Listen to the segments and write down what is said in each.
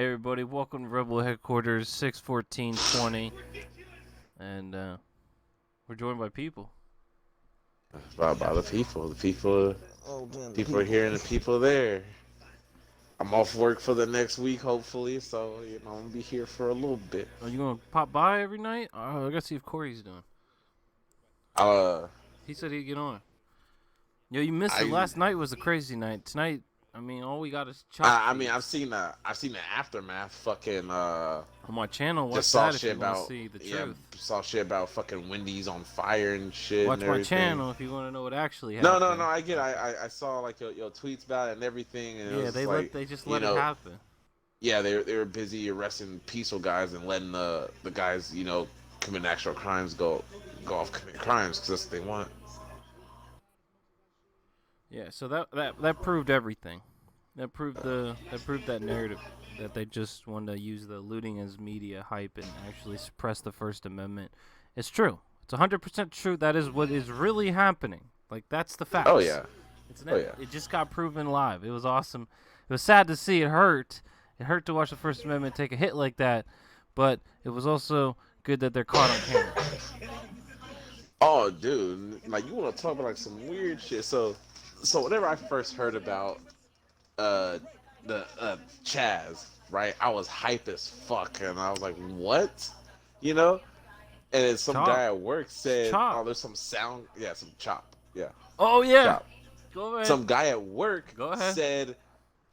Hey everybody, welcome to Rebel Headquarters 61420, and we're joined by people. By the people. The people are here and the people are there. I'm off work for the next week, hopefully, so I'm gonna be here for a little bit. Are you gonna pop by every night? I gotta see if Corey's doing. Uh, He said he'd get on. Yo, you missed it. I, Last night was a crazy night. Tonight, I mean, all we got is chop I mean, feeds. I've seen the aftermath. Fucking On my channel. Watch just saw that if shit you want to about see the truth. saw shit about fucking Wendy's on fire and shit Watch and my everything. channel if you want to know what actually No, happened. no, I get. I saw like your tweets about it and everything, and it Yeah, was they just let it happen. yeah, they were busy arresting peaceful guys and letting the guys commit actual crimes go off commit crimes because that's what they want. Yeah, so that proved everything. That proved that narrative that they just wanted to use the looting as media hype and actually suppress the First Amendment. It's true. It's 100% true. That is what is really happening. Like that's the facts. Oh yeah, It just got proven live. It was awesome. It was sad to see. It hurt. It hurt to watch the First Amendment take a hit like that, but it was also good that they're caught on camera. Oh dude, like you want to talk about like some weird shit. So whenever I first heard about the Chaz, right, I was hype as fuck, and I was like, what, you know? And then some Chop. guy at work said, Chop. oh, there's some sound, yeah, some chop, yeah, Oh yeah. chop. Go ahead. Some guy at work Go ahead. said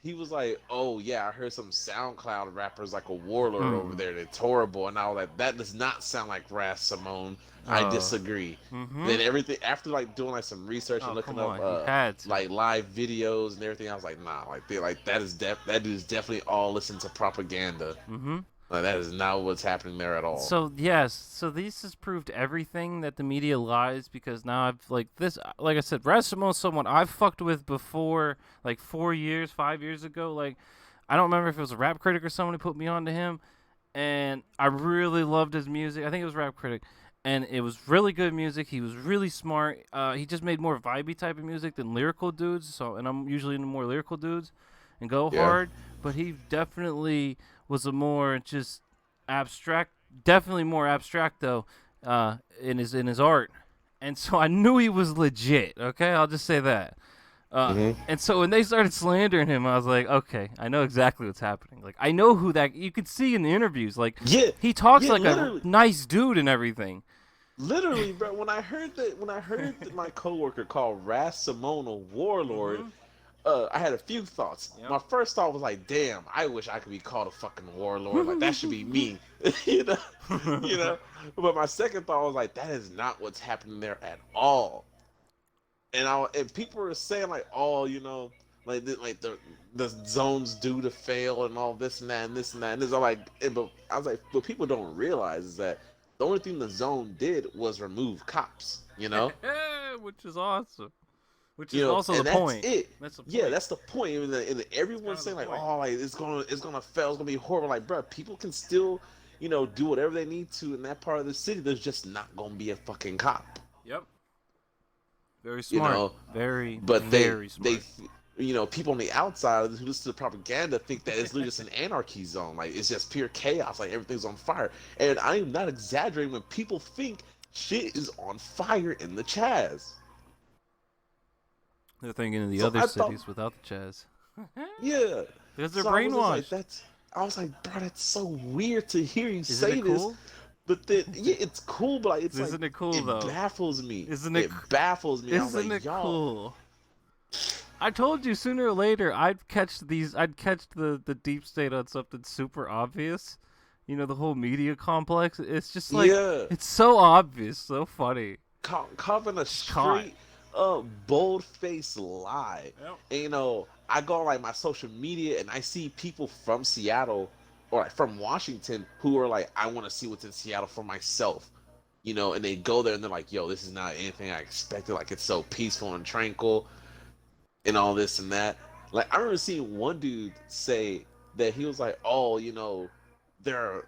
he was like, "Oh yeah, I heard some SoundCloud rappers like a warlord over there. That's horrible." And I was like, "That does not sound like Ras Simone. I disagree." Then everything after like doing like some research and looking up like live videos and everything, I was like, "Nah, like that is definitely all listen to propaganda. Like that is not what's happening there at all." So yes, so this has proved everything that the media lies because now I've like I said, Ras Simone's someone I've fucked with before, like 5 years ago. Like I don't remember if it was a rap critic or someone who put me onto him, and I really loved his music. I think it was Rap Critic, and it was really good music. He was really smart. He just made more vibey type of music than lyrical dudes. So, and I'm usually into more lyrical dudes, and go hard. But he definitely was a more just abstract, definitely more abstract though, in his art, and so I knew he was legit. Okay, I'll just say that. And so when they started slandering him, I was like, okay, I know exactly what's happening. Like I know who that you could see in the interviews. Like he talks like a nice dude and everything. Literally, bro. When I heard that my coworker called Ras Simone a warlord. I had a few thoughts. Yep. My first thought was like, "Damn, I wish I could be called a fucking warlord. Like that should be me." you know. But my second thought was like, "That is not what's happening there at all." And people were saying like, "Oh, like the zones due to fail and all this and that and this and that." And it's all like, but I was like, what people don't realize is that the only thing the zone did was remove cops. Which is awesome. Which is also the point. That's the point. Yeah, that's the point. And everyone's saying like, "Oh, like it's gonna fail. It's gonna be horrible." Like, bro, people can still, do whatever they need to in that part of the city. There's just not gonna be a fucking cop. Yep. Very smart. Very smart. People on the outside who listen to propaganda think that it's literally just an anarchy zone. Like it's just pure chaos. Like everything's on fire. And I am not exaggerating when people think shit is on fire in the Chaz. They're thinking of the other cities without the Chaz. Yeah. Because they're brainwashed. I was like, bro, that's so weird to hear you say cool? this. But then, yeah, it's cool, but isn't it cool though? It baffles me. It baffles me. Isn't it cool? I told you sooner or later I'd catch the deep state on something super obvious. The whole media complex. It's just like it's so obvious, so funny. Covering a straight bold-faced lie. Yep. And I go on like my social media and I see people from Seattle or like from Washington who are like, I want to see what's in Seattle for myself. And they go there and they're like, yo, this is not anything I expected. Like it's so peaceful and tranquil and all this and that. Like I remember seeing one dude say that he was like, oh, they're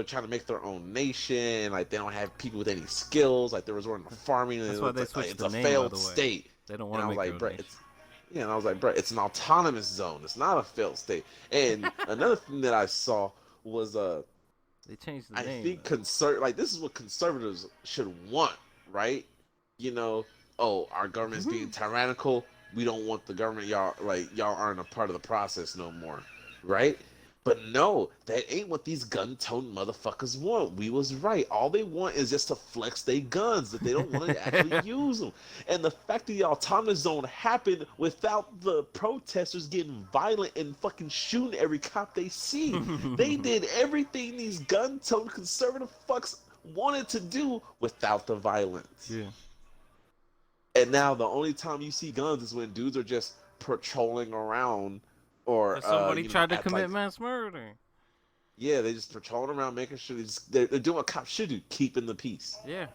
trying to make their own nation. Like they don't have people with any skills. Like they're resorting to farming. That's why they switched it's the a name, failed by the way. state. They don't want to make their own nation. Yeah, and I was like, bro, it's an autonomous zone. It's not a failed state. And another thing that I saw was They changed the I name think though. like this is what conservatives should want, right? You know, oh, our government's being tyrannical. We don't want the government. Y'all aren't a part of the process no more, right? But no, that ain't what these gun-toting motherfuckers want. We was right. All they want is just to flex their guns, that they don't want to actually use them. And the fact that the autonomous zone happened without the protesters getting violent and fucking shooting every cop they see. They did everything these gun-toting conservative fucks wanted to do without the violence. Yeah. And now the only time you see guns is when dudes are just patrolling around or Somebody tried to at commit like mass murder. yeah, they just patrolling around making sure they're doing what cops should do, keeping the peace. Yeah.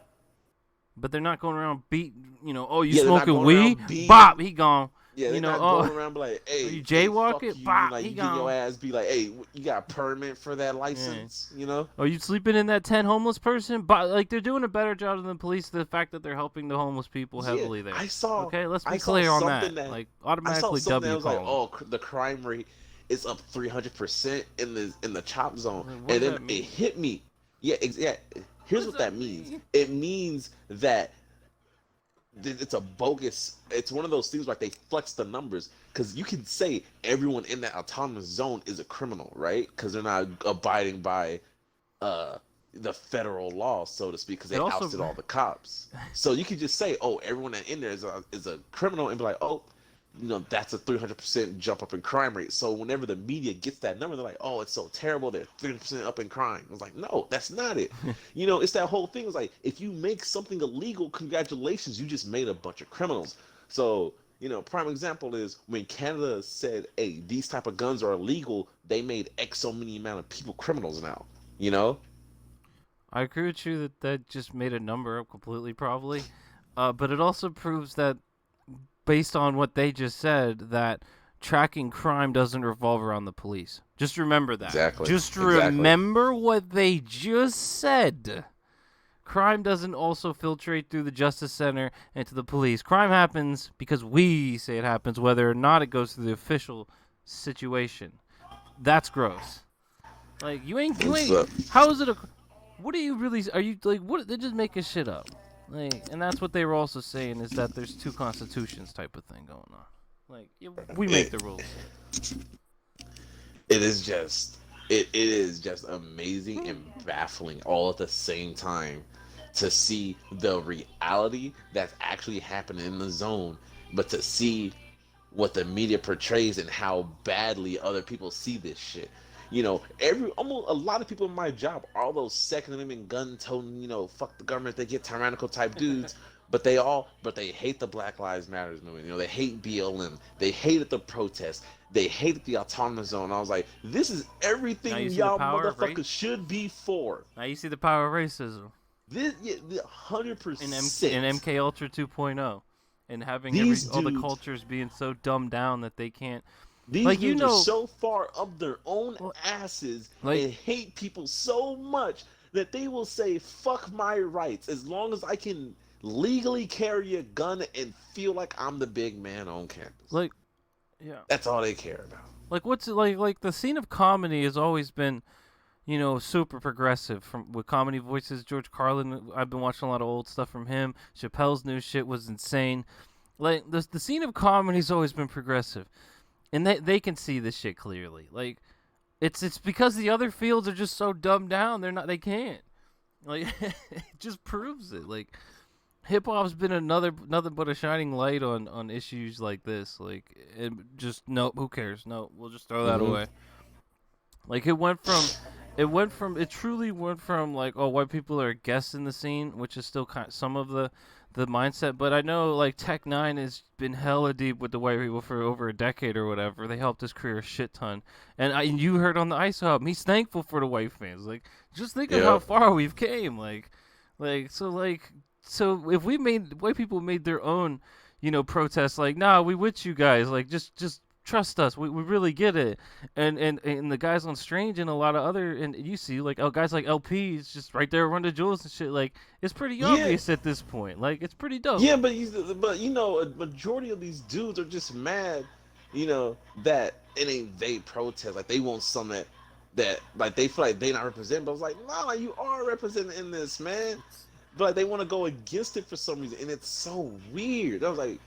But they're not going around oh, you Yeah, they're not smoking going weed? around beating. Bop, he gone. Yeah, they're You know, not oh, going around be like, hey, you hey, fuck jaywalking? you. Bop, Like he you get your gone. ass be like, hey, you got a permit for that license? You know? Are you sleeping in that tent homeless person? But like they're doing a better job than the police. The fact that they're helping the homeless people heavily there. I saw. Okay, let's be I saw clear on something that. Like I saw automatically something that W was like, column. oh, the crime rate is up 300% in the C.H.O.P zone, What and does then that mean? it hit me. Yeah, yeah. Here's what that means. It means that it's a bogus. It's one of those things like they flex the numbers because you can say everyone in that autonomous zone is a criminal, right? Because they're not abiding by the federal law, so to speak, because they ousted all the cops. So you can just say, oh, everyone that in there is a criminal, and be like, oh, that's a 300% jump up in crime rate. So whenever the media gets that number, they're like, oh, it's so terrible, they're 300% up in crime. I was like, no, that's not it. It's that whole thing. It's like, if you make something illegal, congratulations, you just made a bunch of criminals. So prime example is when Canada said, hey, these type of guns are illegal, they made X so many amount of people criminals now. I agree with you that just made a number up completely, probably. But it also proves that, based on what they just said, that tracking crime doesn't revolve around the police. Just remember that. Exactly. Just remember what they just said. Crime doesn't also filtrate through the Justice Center and to the police. Crime happens because we say it happens, whether or not it goes through the official situation. That's gross. Like, you ain't. How is it what are you really? Are you like? What? They're just making shit up. Like, and that's what they were also saying, is that there's two constitutions type of thing going on. Like, we make the rules. It is just amazing and baffling all at the same time to see the reality that's actually happening in the zone, but to see what the media portrays and how badly other people see this shit. Almost a lot of people in my job are all those Second Amendment gun-toting, fuck the government, they get tyrannical type dudes, but they hate the Black Lives Matters movement. They hate BLM, they hated the protests, they hated the autonomous zone. I was like, this is everything y'all motherfuckers should be for. Now you see the power of racism. This 100%. In MK Ultra 2.0, and having all the cultures being so dumbed down that they can't. These dudes are so far up their own asses and hate people so much that they will say, fuck my rights, as long as I can legally carry a gun and feel like I'm the big man on campus. That's all they care about. Like, what's like the scene of comedy has always been, super progressive. With comedy voices, George Carlin, I've been watching a lot of old stuff from him. Chappelle's new shit was insane. Like, the scene of comedy's always been progressive. And they can see this shit clearly. Like, it's because the other fields are just so dumbed down. They can't. Like, it just proves it. Like, hip hop's been nothing but a shining light on issues like this. Like, who cares? No, we'll just throw that away. Like, it truly went from like, oh, white people are guests in the scene, which is still kind of some of the mindset, but I know like Tech Nine has been hella deep with the white people for over a decade or whatever. They helped his career a shit ton, and you heard on the Ice Hub, he's thankful for the white fans. Like, just think of how far we've came. So if white people made their own, protests, like, nah, we with you guys. Like, just trust us. We really get it. And the guys on Strange and a lot of other, and you see like guys like LP is just right there run the jewels and shit. Like it's pretty Yeah, obvious at this point. Like it's pretty dope. yeah, but you know, a majority of these dudes are just mad, you know, that it ain't they protest. Like they want some that like they feel like they not representing. But I was like, nah, like, you are representing in this, man. But like, they want to go against it for some reason, and it's so weird. I was like,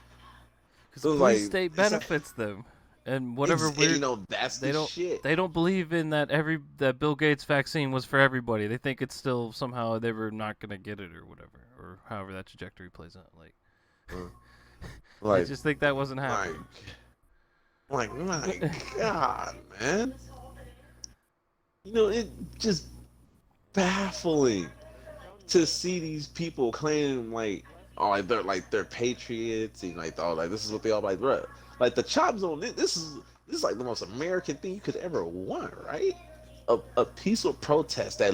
Because it was blue like, state it's like, benefits them, and whatever and you weird know, that's they the don't shit. they don't believe in that Bill Gates vaccine was for everybody. They think it's still somehow they were not gonna get it or whatever, or however that trajectory plays out. Like they Like, just think that wasn't like, happening. like, my God, man. You know, it just baffling to see these people claim like, oh, like they're patriots and like, oh, like this is what they all like, bro. Like the chop zone, this is like the most American thing you could ever want, right? A peaceful protest that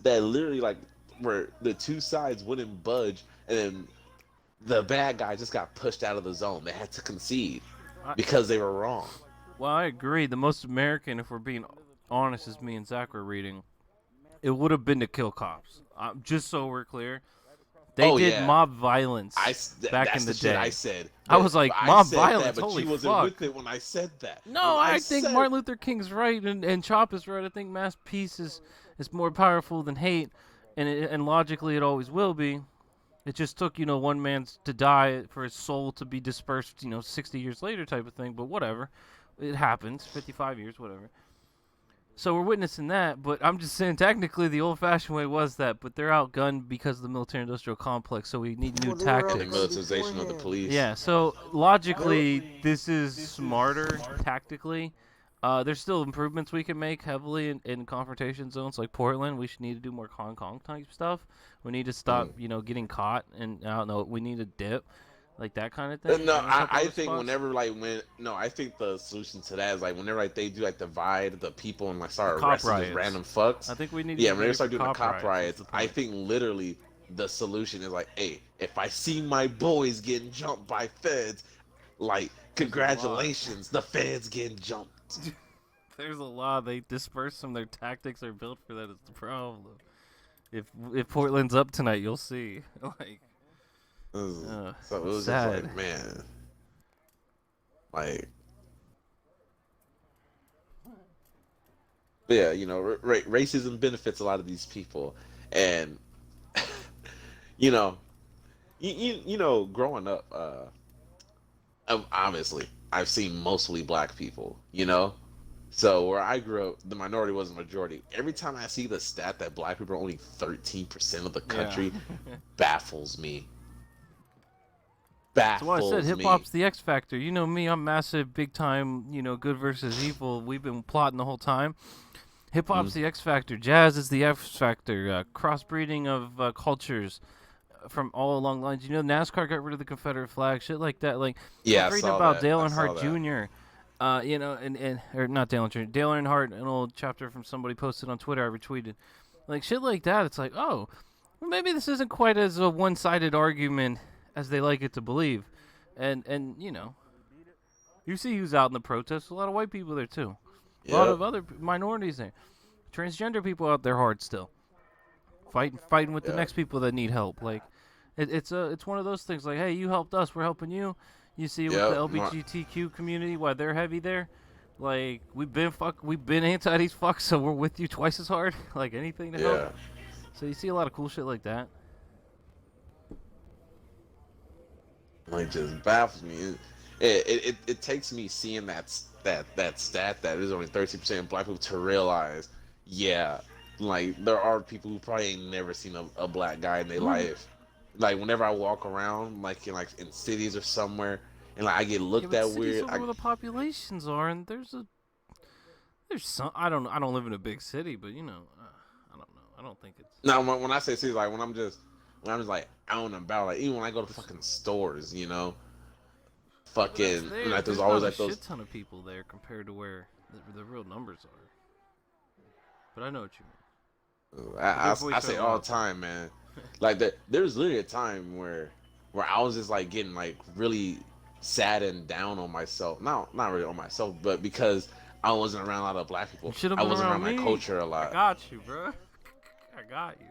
literally like where the two sides wouldn't budge, and then the bad guy just got pushed out of the zone. They had to concede I, because they were wrong. well, I agree. The most American, if we're being honest, as me and Zach were reading, it would have been to kill cops. Just so we're clear, they Oh did yeah, mob violence back that's in the the shit I day. said. I was like, I mob said that, violence. but Holy you wasn't fuck! with it when I said that. No, I think Martin Luther King's right and Chop is right. I think mass peace is more powerful than hate, and logically it always will be. It just took one man to die for his soul to be dispersed 60 years later type of thing. But whatever, it happens. 55 years, whatever. So we're witnessing that, but I'm just saying technically the old-fashioned way was that, but they're outgunned because of the military-industrial complex, so we need new tactics. And the militarization of the police. Yeah, so logically this is smarter tactically. There's still improvements we can make heavily in confrontation zones like Portland. We should need to do more Hong Kong type stuff. We need to stop, getting caught, and I don't know. We need to dip, like that kind of thing. No, I think whenever I think the solution to that is like whenever like they do like divide the people and like start arresting these random fucks. I think we need. Yeah, when they start doing the cop riots, I think literally the solution is like, hey, if I see my boys getting jumped by feds, like congratulations, the feds getting jumped. There's a lot. They disperse them. Their tactics are built for that. Is the problem. If Portland's up tonight, you'll see. Like, so it was sad. just like, man, like, but yeah, racism benefits a lot of these people, and growing up, obviously, I've seen mostly black people, So where I grew up, the minority was the majority. Every time I see the stat that black people are only 13% of the country, baffles me. That's why I said hip hop's the X factor. You know me, I'm massive, big time. Good versus evil. We've been plotting the whole time. Hip hop's the X factor. Jazz is the X factor. Crossbreeding of cultures from all along lines. NASCAR got rid of the Confederate flag, shit like that. Like, yeah, I'm reading about Dale Earnhardt Jr. Or not Dale Earnhardt. Dale Earnhardt, an old chapter from somebody posted on Twitter. I retweeted, like shit like that. It's like, oh, well, maybe this isn't quite as a one-sided argument as they like it to believe, and you see who's out in the protests. A lot of white people there too. A lot of other minorities there. Transgender people out there hard still. Fighting with the next people that need help. Like, it's one of those things. Like, hey, you helped us, we're helping you. You see with the LGBTQ community, why they're heavy there. Like, we've been anti these fucks, so we're with you twice as hard. Like anything to help. So you see a lot of cool shit like that. Like, just baffles me. It takes me seeing that stat that is only 13% black people to realize, like there are people who probably ain't never seen a black guy in their life. Like whenever I walk around, like in cities or somewhere, and like I get looked at weird. Where the populations are, and there's some. I don't live in a big city, but I don't know. I don't think it's. No, when I say cities, like when I'm just like out and about, like even when I go to fucking stores, fucking like there's always like those shit ton of people there compared to where the real numbers are. But I know what you mean. I say all the time, man. Like there's literally a time where I was just like getting like really sad and down on myself. Not really on myself, but because I wasn't around a lot of black You people. should have I been wasn't around around my me. culture a I lot. got you, bro. I got you.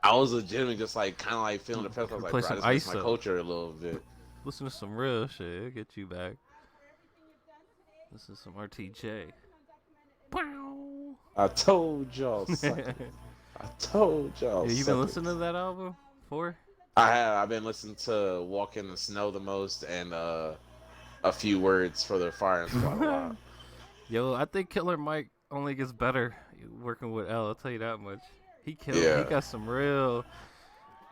I was legitimately just like kind of like feeling depressed. I was like, Play bro, I some just miss my ISO. culture a little bit. Listen to some real shit. It'll get you back. This is some RTJ. I told y'all, sucker. I told y'all, Yeah, you been suckers. listening to that album before? I have. I've been listening to "Walk in the Snow" the most, and a few words for the Firing Squad a lot. Yo, I think Killer Mike only gets better working with L. I'll tell you that much. He killed. He Yeah. got some real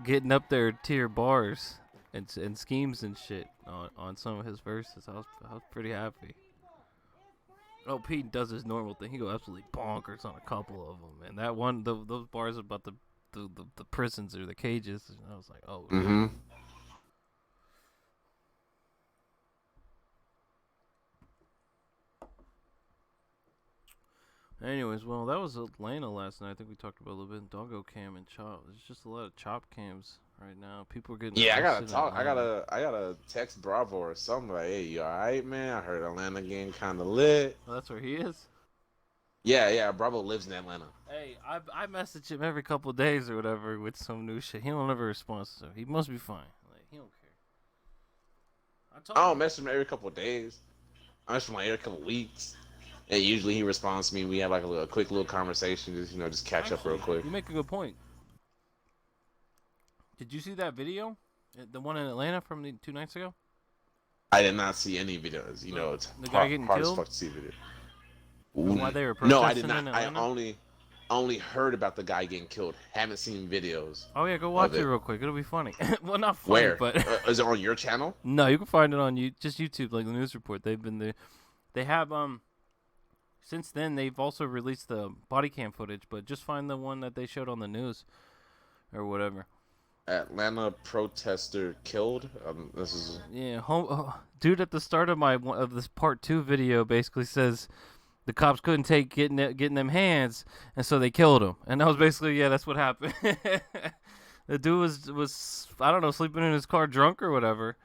getting up there tier bars and schemes and shit on some of his verses. I was pretty happy. Oh, Pete does his normal thing. He go absolutely bonkers on a couple of them, and that one, those bars about the prisons or the cages. I was like, oh Mm-hmm. shit. Anyways, well, that was Atlanta last night. I think we talked about a little bit. Doggo cam and chop. There's just a lot of chop cams right now. People are getting Yeah, I gotta arrested in talk. Atlanta. I gotta text Bravo or something like, "Hey, you all right, man? I heard Atlanta getting kind of lit." Oh, that's where he is. Yeah. Bravo lives in Atlanta. Hey, I message him every couple of days or whatever with some new shit. He don't ever respond, so he must be fine. Like he don't care. I I told don't him. message him every couple of days. I message him like every couple of weeks, and usually he responds to me. We have like a quick little conversation, just catch up real Actually, quick. you make a good point. Did you see that video? The one in Atlanta from 2 nights ago? I did not see any videos. It's The guy getting hard as killed? fuck to see a video. And why they were No, I did protesting not. in I Atlanta? only heard about the guy getting killed. Haven't seen videos Oh yeah, go of watch it it. real quick. It'll be funny. Well, not funny, Where? but Is it on your channel? no, you can find it on just YouTube, like the news report. They've been there. They have since then they've also released the body cam footage, but just find the one that they showed on the news or whatever. Atlanta protester killed. This is Yeah, dude at the start of this part 2 video basically says the cops couldn't take getting them hands, and so they killed him. And that was basically that's what happened. The dude was I don't know, sleeping in his car drunk or whatever,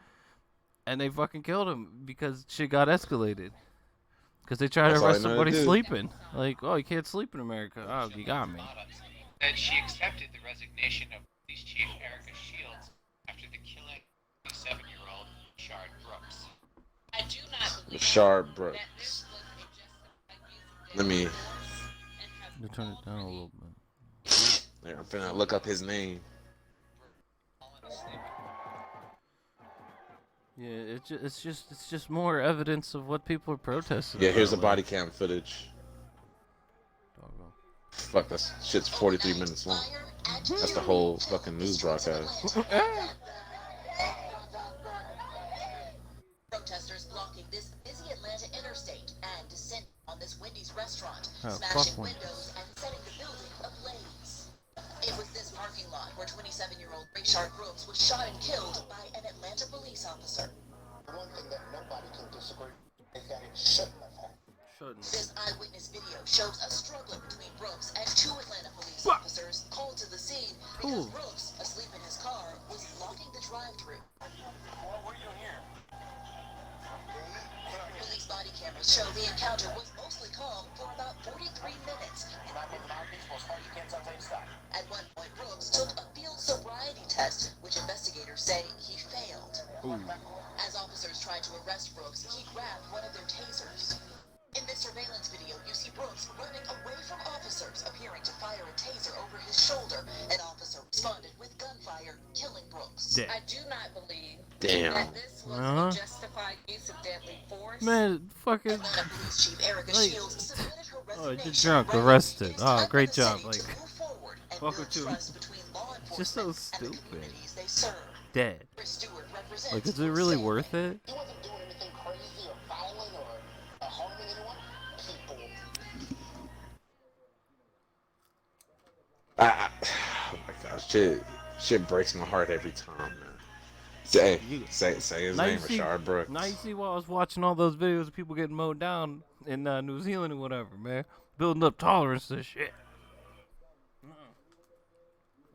and they fucking killed him because shit got escalated. Because they tried to that's all I arrest know to somebody do. sleeping. Like, oh, you can't sleep in America. Oh, you got me. That she accepted the resignation of Police Chief Erica Shields after the killing of 7-year-old Shard Brooks. I do not believe Shard that Brooks. this was a justified Let me. You turn it down a little bit. I'm finna look up his name. Yeah, it's just more evidence of what people are protesting. Yeah, here's the about, body cam footage. Doggo. Fuck, this shit's 43 minutes long. That's the whole fucking news broadcast. Protesters blocking this busy Atlanta interstate and descending on this Wendy's restaurant, Oh, smashing fuck windows and setting the building ablaze. It was this parking lot where 27-year-old Rayshard Brooks was shot and killed by an Atlanta police officer. One thing that nobody can disagree is that it shouldn't have happened. This eyewitness video shows a struggle between Brooks and 2 Atlanta police officers called to the scene because Brooks, asleep in his car, was blocking the drive-thru. What are you doing here? Police body cameras show the encounter was mostly calm for about 43 minutes. At one point, Brooks took a field sobriety test, which investigators say he failed. As officers tried to arrest Brooks, he grabbed one of their tasers. In this surveillance video, you see Brooks running away from officers, appearing to fire a taser over his shoulder. An officer responded with gunfire, killing Brooks. I do not believe Damn. that this was a justified use of deadly force. Man, fucking. Atlanta Police Chief Erica Like, Shields submitted her oh, resignation. you're drunk, writing, arrested. "It is Oh, time for great the job. city Like, to move forward and welcome build to- trust between law it's just so enforcement and the stupid. communities they serve." Dead. Chris Stewart represents Like, is it really Brooks' worth it? He wasn't doing anything crazy or violent or harming anyone. People. Oh my gosh, shit breaks my heart every time, man. Say his Now you name, see- Rashard Brooks. Now you see why I was watching all those videos of people getting mowed down in New Zealand and whatever, man. Building up tolerance to shit.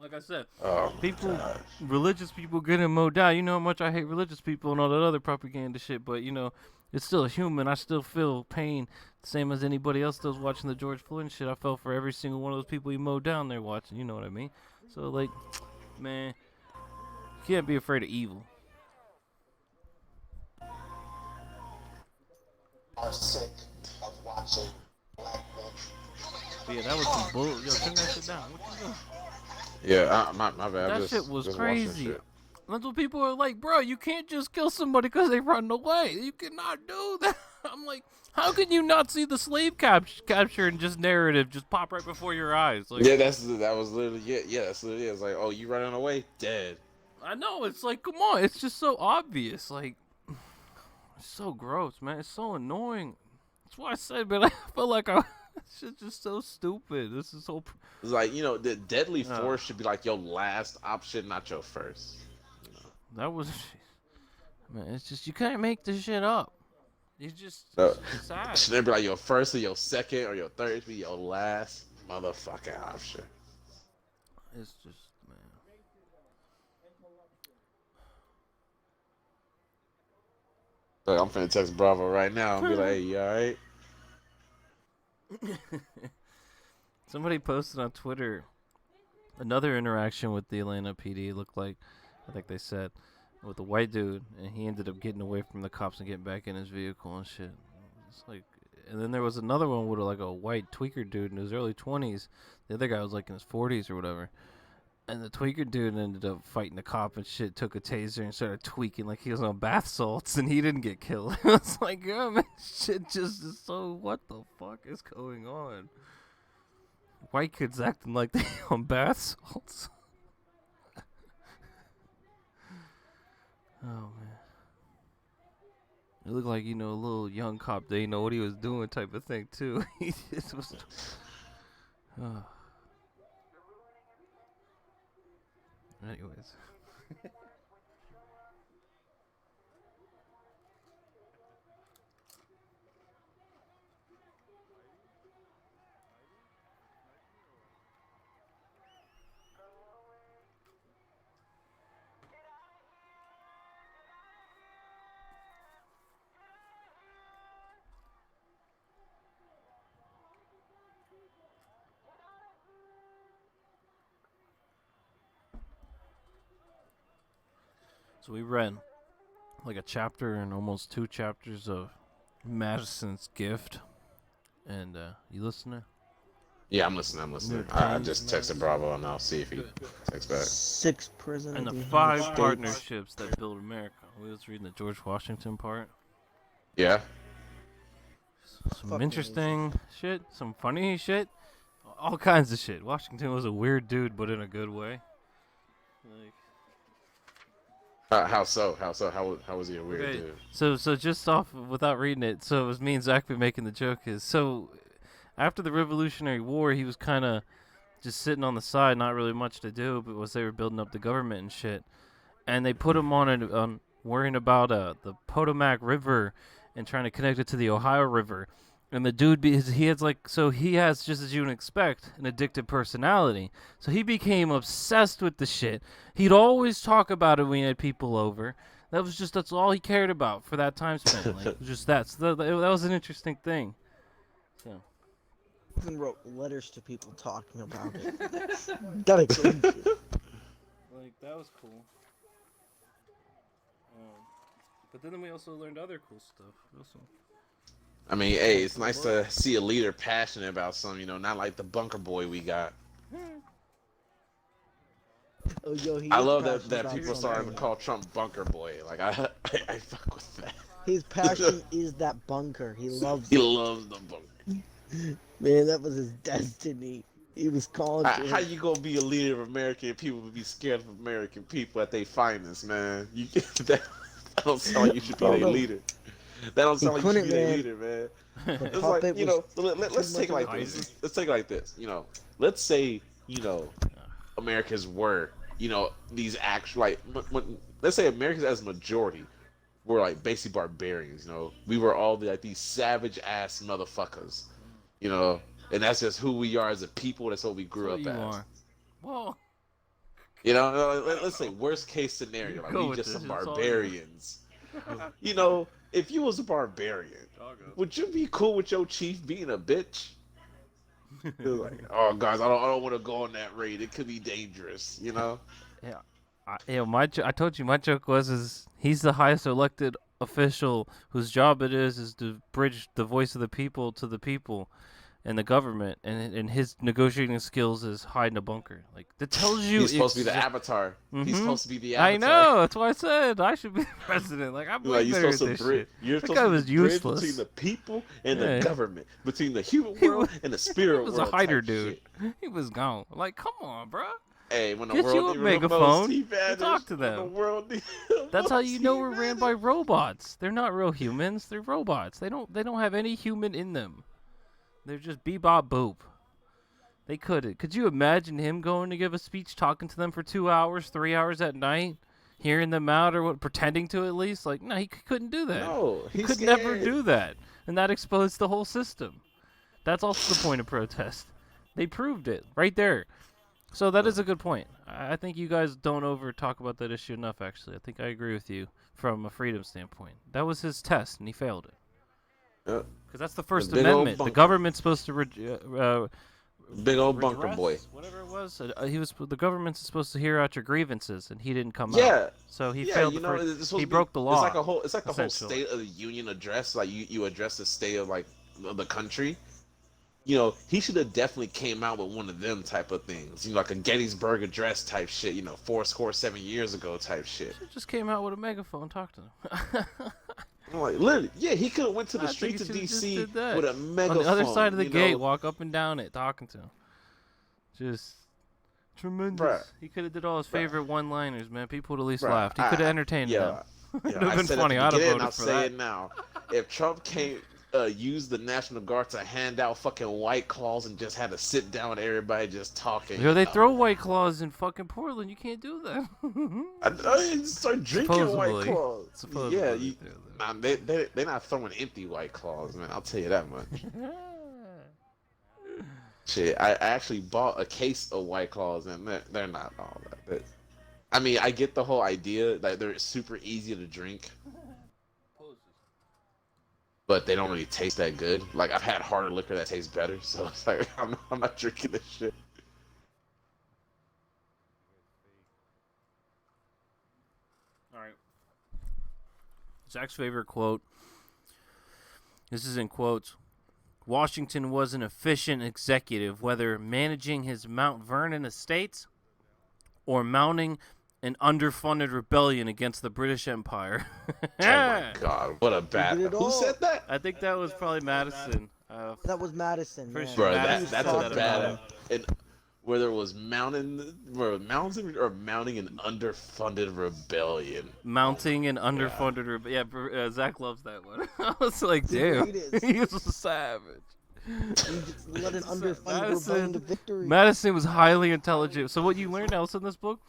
Like I said, Oh people, gosh. religious people getting mowed down. You know how much I hate religious people and all that other propaganda shit, but you know, it's still a human. I still feel pain, the same as anybody else does watching the George Floyd and shit. I felt for every single one of those people you mowed down there watching. You know what I mean? So like, man, you can't be afraid of evil. Are sick of watching black men. But yeah, that was some bull. Yo, turn that shit down. What you doing? Yeah, my bad. That shit was Just watching crazy. shit. That's what people are like, bro. You can't just kill somebody because they run away. You cannot do that. I'm like, how can you not see the slave capture and just narrative just pop right before your eyes? Like, Yeah, that was literally it. Yeah, that's literally it. It's like, oh, you running away, dead. I know it's like, come on, it's just so obvious. Like, it's so gross, man. It's so annoying. That's why I said, man. I feel like it's just so stupid. This is so. It's like, the deadly force should be like your last option, not your first. That was, man. It's just you can't make this shit up. It's just it's sad. Should never be like your first or your second or your third. It should be your last motherfucking option. It's just, man. Like, I'm finna text Bravo right now and be like, hey, you alright? Somebody posted on Twitter another interaction with the Atlanta PD. Looked like, I think they said, with a white dude, and he ended up getting away from the cops and getting back in his vehicle and shit. It's like, and then there was another one with like a white tweaker dude in his early 20s. The other guy was like in his 40s or whatever. And the tweaker dude ended up fighting the cop and shit, took a taser and started tweaking like he was on bath salts, and he didn't get killed. It's like, yeah, man, shit just is so, what the fuck is going on? White kids acting like they on bath salts. Oh, man. It looked like, a little young cop, they know what he was doing type of thing, too. He just was... Oh. Anyways. So we read like a chapter and almost 2 chapters of Madison's Gift. And you listening? Yeah, I'm listening. I just texted Bravo and I'll see if he texts back. 6 president And of the the 5 United States. partnerships that build America. We was reading the George Washington part. Yeah? Some Fuck interesting shit, some funny shit, all kinds of shit. Washington was a weird dude, but in a good way. Like, How so? How was he a weird dude? So just off without reading it. So it was me and Zach been making the joke is so after the Revolutionary War, he was kind of just sitting on the side, not really much to do, but was they were building up the government and shit, and they put him on worrying about the Potomac River and trying to connect it to the Ohio River. And the dude, he has, just as you would expect, an addictive personality. So he became obsessed with the shit. He'd always talk about it when he had people over. That's all he cared about for that time span. Like, just that. So that was an interesting thing. So. Even wrote letters to people talking about it. Gotta change it. Like, that was cool. But then we also learned other cool stuff. I mean, hey, it's nice to see a leader passionate about something, not like the bunker boy we got. Oh, yo, I love that people starting to call Trump bunker boy. Like, I fuck with that. His passion is that bunker. He loves He loves the bunker. Man, that was his destiny. He was calling for How it. you gonna be a leader of American people but be scared of American people at their finest, man? That don't sound like you should be a leader. That don't sound like you should be a leader, man. It's like, let's take it like this. Let's take it like this. Let's say, Americans were, these actual, like, let's say Americans as a majority were like basically barbarians. We were all these savage ass motherfuckers. And that's just who we are as a people. That's what we grew up as. Whoa. You know, let's say worst case scenario, like Go we with just this. some It's all barbarians. You know, if you was a barbarian, I'll go. would you be cool with your chief being a bitch? You're like, oh guys, I don't want to go on that raid. It could be dangerous. You know. Yeah, I told you my joke is he's the highest elected official whose job it is to bridge the voice of the people to the people and the government, and his negotiating skills is hide in a bunker. Like that tells you He's supposed to be the avatar. He's Mhm. supposed to be the I avatar. know. That's why I said I should be president. Like I'm way Like you're better at supposed this to bridge. shit. You're That supposed guy to was be the bridge useless. between the people and Yeah. the government, between the human He world and the spirit He was world. a hider, type dude. shit. He was gone. Like, come on, bro. Hey, when the Get world you a needed him most, megaphone he and vanished. talk to When the them. world needed him That's how most, you know he we're ran vanished. by robots. They're not real humans. They're robots. They don't have any human in them. They're just bebop boop. They couldn't. Could you imagine him going to give a speech, talking to them for 2 hours, 3 hours at night, hearing them out, or what, pretending to at least? Like, no, he couldn't do that. No, He he's could scared. never do that, and that exposed the whole system. That's also the point of protest. They proved it right there. So that is a good point. I think you guys don't over talk about that issue enough. Actually, I think I agree with you from a freedom standpoint. That was his test, and he failed it. Yep. Because that's the First big old Amendment. The bunker. government's supposed to Big old bunker redress, boy. whatever it was. The government's supposed to hear out your grievances, and he didn't come out. Yeah. So he Yeah, failed. you know, it's supposed He to be- broke the law. It's like the whole essentially. State of the Union address. Like you address the state of like the country. You know, he should have definitely came out with one of them type of things. You know, like a Gettysburg Address type shit. You know, 7 years ago type shit. He just came out with a megaphone, talked to them. I'm like, literally, yeah, he could have went to the I think he streets of should've just DC did that. with a On megaphone. the other side of the you gate, know? walk up and down it, talking to him. Just tremendous. Bruh. He could have did all his Bruh. favorite one-liners, man. People would at least Bruh, laughed. He could have entertained them. Yeah, It'd have I been said funny. At I'd the have beginning, voted I'll for say that. it now. If Trump came, use the National Guard to hand out fucking White Claws and just had to sit down with everybody just talking. Yo, they throw White Claws in fucking Portland. You can't do that. I start drinking White Supposedly. Claws. Supposedly Yeah, they do that. they're not throwing empty White Claws, man. I'll tell you that much. Shit, I actually bought a case of White Claws, and they're not all that. I mean, I get the whole idea that they're super easy to drink, but they don't really taste that good. Like I've had harder liquor that tastes better, so it's like I'm not drinking this shit. All right. Zach's favorite quote. This is in quotes. Washington was an efficient executive, whether managing his Mount Vernon estates or mounting an underfunded rebellion against the British Empire. Oh my god, what a bad. did it Who all. said that? I think that was probably Madison. That was Madison. Pretty Yeah. sure Bro, Madison that's said a that bad. about him. And whether it was mounting or mounting an underfunded rebellion. Mounting an underfunded rebellion. Yeah, Zach loves that one. I was like, damn, Greatest. he was a savage. You just let an underfunded Madison- rebellion to victory. Madison was highly intelligent. So what you learned else in this book,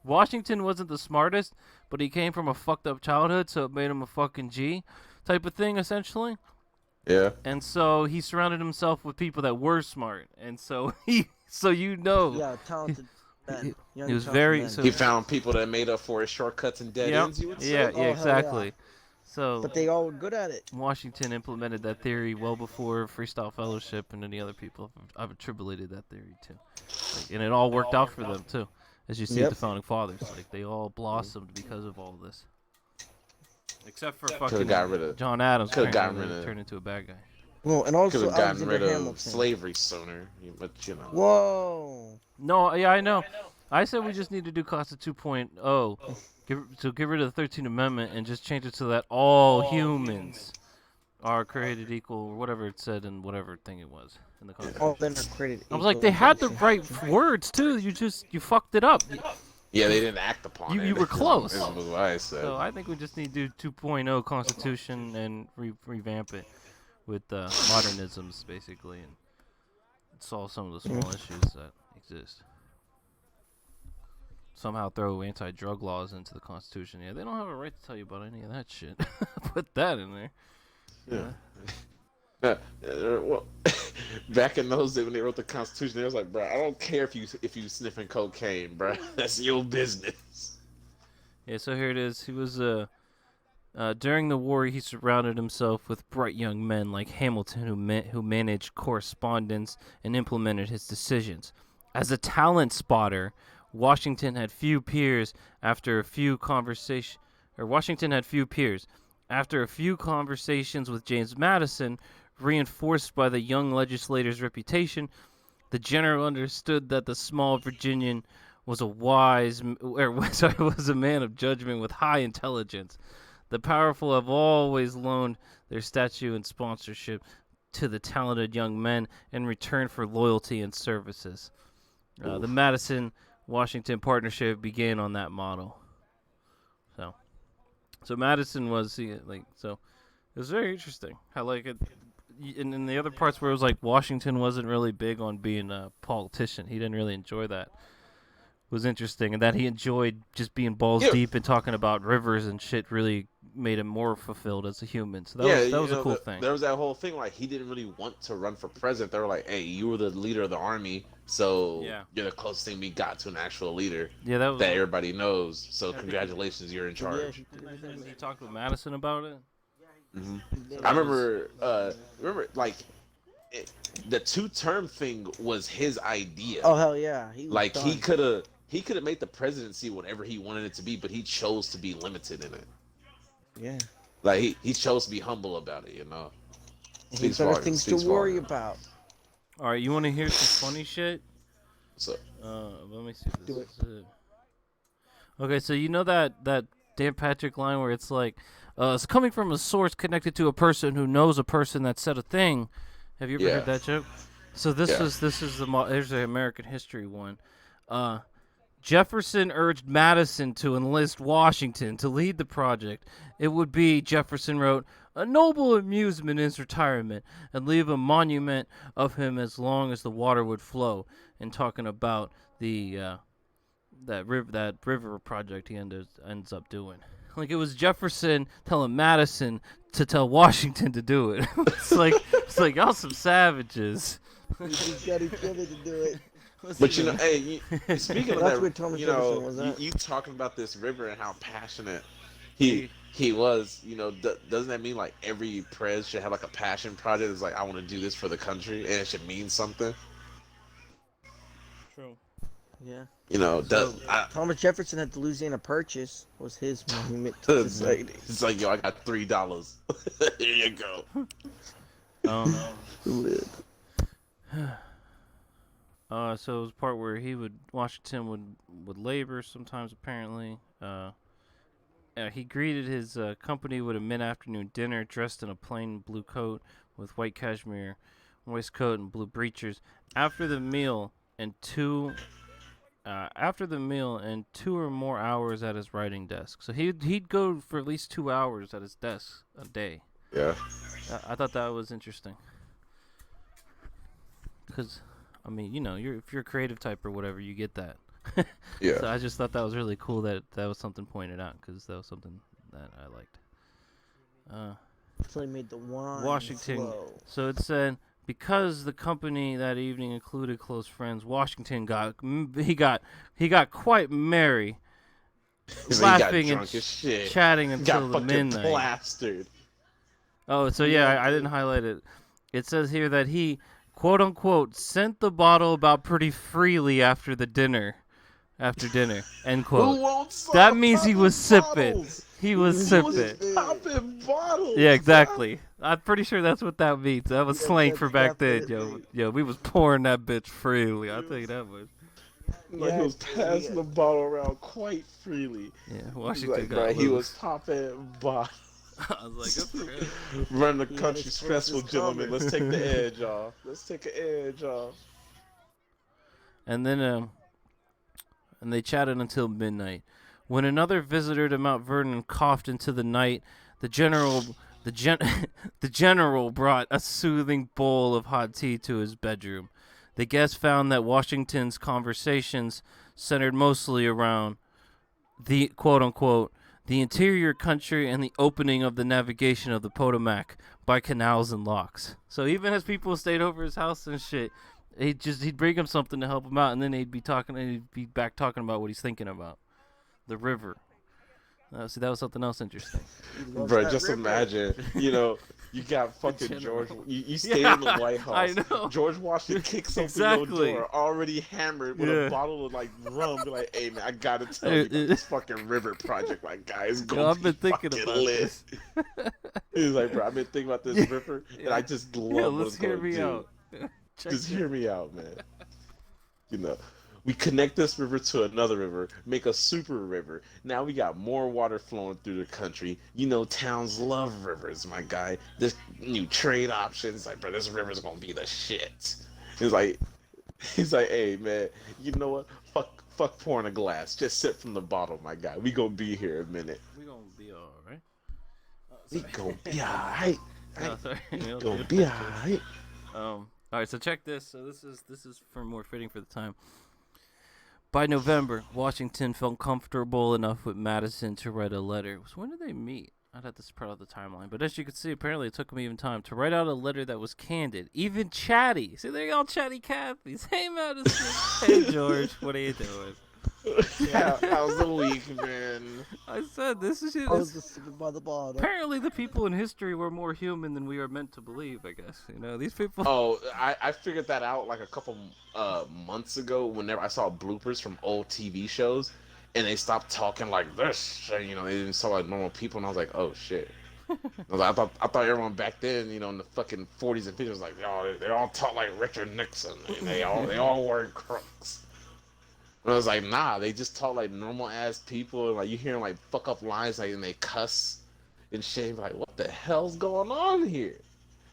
Washington wasn't the smartest, but he came from a fucked up childhood, so it made him a fucking G type of thing, essentially. Yeah. And so he surrounded himself with people that were smart. And so yeah, talented men. Young, he was talented very- men. so- He found people that made up for his shortcuts and dead ends. You would say? Yeah, Oh, hell exactly. yeah. So But they all were good at it. Washington implemented that theory well before Freestyle Fellowship and any other people. I've attributed that theory to, and it all worked out for them too, as you see Yep. with the founding fathers. Like they all blossomed because of all this, except for Could fucking have got rid of. John Adams. Could've gotten apparently rid of- turned into a bad guy. Well, and Could also have gotten Alexander rid of Hamilton. slavery sooner, but you know. Whoa. No, yeah, I know. I said we just need to do Constitution 2.0. Get rid of the 13th Amendment and just change it so that all humans are created equal, or whatever it said in whatever thing it was in the Constitution. All men are created I was like, equal they in had the grace. right words too. You fucked it up. Yeah, they didn't act upon it. You were close. Is what I said. So I think we just need to do 2.0 Constitution and revamp it with modernisms basically, and solve some of the small issues that exist. Somehow throw anti-drug laws into the Constitution. Yeah, they don't have a right to tell you about any of that shit. Put that in there. Yeah. Well, back in those days when they wrote the Constitution, they was like, bro, I don't care if you sniffing cocaine, bro. That's your business. Yeah, so here it is. He was during the war, he surrounded himself with bright young men like Hamilton, who managed correspondence and implemented his decisions. As a talent spotter, Washington had few peers after a few conversation, or Washington had few peers after a few conversations with James Madison, reinforced by the young legislator's reputation. The general understood that the small Virginian was was a man of judgment with high intelligence. The powerful have always loaned their statue and sponsorship to the talented young men in return for loyalty and services. The Madison-Washington partnership began on that model. So Madison was so it was very interesting. How like it, and in the other parts where it was like Washington wasn't really big on being a politician. He didn't really enjoy that. Was interesting, and that he enjoyed just being balls Yeah. deep and talking about rivers and shit really made him more fulfilled as a human. So that was a cool thing. There was that whole thing like he didn't really want to run for president. They were like, "Hey, you were the leader of the army, so you're the closest thing we got to an actual leader Yeah, that was. that everybody knows. So congratulations, you're in charge." He talked with Madison about it. I remember like the two-term thing was his idea. Oh hell yeah! He was Like done. he could have made the presidency whatever he wanted it to be, but he chose to be limited in it. Yeah. Like he chose to be humble about it, you know. He's Speaks better volumes, things to speaks worry volumes. about. All right, you want to hear some funny shit? So Let me see. If Do this is it. Okay, so you know that Dan Patrick line where it's like, it's coming from a source connected to a person who knows a person that said a thing. Have you ever Yeah. heard that joke? So this Yeah. is here's the American history one. Jefferson urged Madison to enlist Washington to lead the project. It would be, Jefferson wrote, a noble amusement in his retirement, and leave a monument of him as long as the water would flow. And talking about the that river project he ends up doing. Like it was Jefferson telling Madison to tell Washington to do it. it's like y'all some savages. He's got each other to do it. But you know, hey, speaking of That's that, where Thomas you Jefferson know, was at. you talking about this river and how passionate he was. You know, doesn't that mean like every pres should have like a passion project? It's like I want to do this for the country, and it should mean something. True. Yeah. You know, Thomas Jefferson at the Louisiana Purchase was his monument to society. it's like yo, I got $3. Here you go. So it was part where Washington would labor sometimes apparently. He greeted his company with a mid-afternoon dinner, dressed in a plain blue coat with white cashmere waistcoat and blue breeches. After the meal and two or more hours at his writing desk. So he'd go for at least 2 hours at his desk a day. Yeah. I thought that was interesting. Because, I mean, you know, if you're a creative type or whatever, you get that. Yeah. So I just thought that was really cool that was something pointed out, because that was something that I liked. Until he made the wine Washington. flow. So it said, because the company that evening included close friends, Washington got quite merry, laughing and chatting until the midnight. Plastered. Oh, so yeah, I didn't highlight it. It says here that he, quote unquote, sent the bottle about pretty freely after dinner, end quote. That means he was sipping. He was sipping. Popping bottles. Yeah, exactly. I'm pretty sure that's what that means. That was slang for back then, yo. We was pouring that bitch freely. I'll tell you that much. Like he was passing the bottle around quite freely. Yeah, Washington Like, got bro, he loose. was popping bottles. I was like, good for him. Run the He had country his stressful, forces gentlemen. covered. Let's take the edge off. Let's take the edge off. And then, and they chatted until midnight. When another visitor to Mount Vernon coughed into the night, the general brought a soothing bowl of hot tea to his bedroom. The guest found that Washington's conversations centered mostly around the quote-unquote the interior country, and the opening of the navigation of the Potomac by canals and locks. So even as people stayed over his house and shit, he'd bring him something to help him out, and then he'd be back talking about what he's thinking about, the river. See, that was something else interesting. Bro, just imagine, you got fucking George. You stay in the White House. I know. George Washington kicks open your door, already hammered with a bottle of rum. Be like, hey man, I gotta tell you about this fucking river project, like guys, I've been thinking about lit. This. He's like, bro, I've been thinking about this river, and I just love what it's hear going me to out. do. Just hear me out, man. We connect this river to another river, make a super river. Now we got more water flowing through the country. Towns love rivers, my guy. There's new trade options. Like, bro, this river's gonna be the shit. He's like, hey, man, you know what? Fuck pouring a glass. Just sip from the bottle, my guy. We gonna be here a minute. We gonna be alright. We gonna be alright. We gonna be alright. Alright, so check this. So this is for more fitting for the time. By November, Washington felt comfortable enough with Madison to write a letter. So when did they meet? I'd have to spread out the timeline. But as you can see, apparently it took him even time to write out a letter that was candid, even chatty. See, they're all chatty Cathys. Hey, Madison. Hey, George. What are you doing? How's the week, man? I said this is it. By the bottle. Apparently, the people in history were more human than we are meant to believe. I guess these people. Oh, I figured that out like a couple months ago. Whenever I saw bloopers from old TV shows, and they stopped talking like this. They didn't sound like normal people, and I was like, oh shit. I thought everyone back then, in the fucking 40s and 50s was like, they all talk like Richard Nixon. And they all wore crooks. And I was like, nah, they just talk like normal ass people, and like you hear them like fuck up lines, like, and they cuss and shit. Like, what the hell's going on here?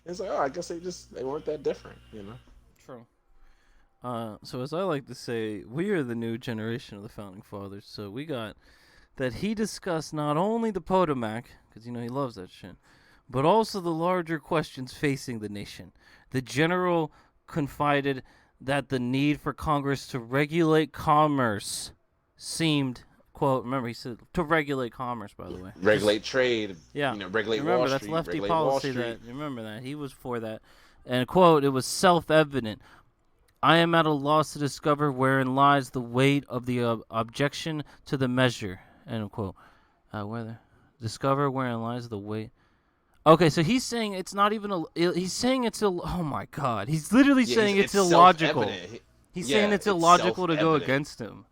And it's like, I guess they weren't that different, True. So as I like to say, we are the new generation of the founding fathers. So we got that he discussed not only the Potomac, because he loves that shit, but also the larger questions facing the nation. The general confided that the need for Congress to regulate commerce seemed, quote, remember he said to regulate commerce, by the way. Regulate trade. Yeah. Regulate remember, Wall that's Street. lefty regulate policy. Remember that. He was for that. And, quote, it was self-evident. I am at a loss to discover wherein lies the weight of the objection to the measure, end quote. Discover wherein lies the weight. Okay, so he's saying it's not even he's saying it's oh my god. He's literally saying it's illogical. He's saying it's illogical to go against him.